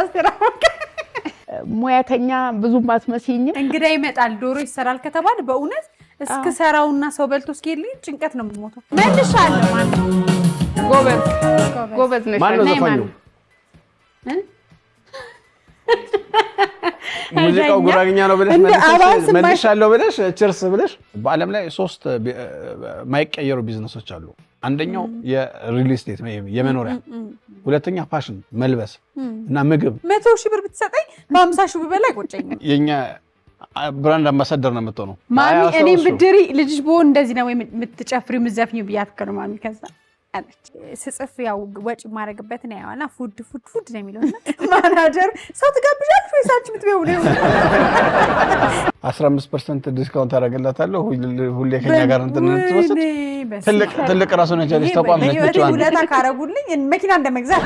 አስቴር ሙያተኛ ብዙም አትመስይኝም እንግዳ ይመጣል ዶሮ ይሰራል ከተባለ በእውነት እስከሰራውና ሰው በልቶ እስኪልኝ ጭንቀት ነው የምሞተው መልሻለሁ ማለት ጎበዝ ነሽ ማን ነው ዘፋኙ ሙዚቃው ጉራግኛ ነው ብለሽ መልሻለሁ ብለሽ ቸርስ ብለሽ በአለም ላይ 3 ማይቀየሩ ቢዝነሶች አሉ አንደኛው የሪል ስቴት ነው የመኖሪያ ሁለተኛ ፋሽን መልበስ እና ምግብ 100,000 ብር ብትሰጠኝ በ50,000 ብር በላይ ቆጨኝ የኛ ብራንድ አምባሳደር ነው የምትሆነው ማሚ እኔም ብድሪ ልጅሽ ቦ እንደዚህ ነው የምትጨፍሪው ምዘፍኙ ብያት ከነ ማሚ ከዛ አለች ስጽፍ ያው ወጪ ማረግበት ነው ያውና ፉድ ነው የሚለውና ማናጀር ሰው ትጋብዣለሽ ወይ ሳንቺ ምትበው ነው 15% ዲስካውንት አደረግላታለሁ ሁሌ ከኛ ጋር እንትነጥወስድ ትልቅ ራሱን የቻለች ተቋም ነች ብቻ ሁለታ ካረጉልኝ መኪና እንደመግዛት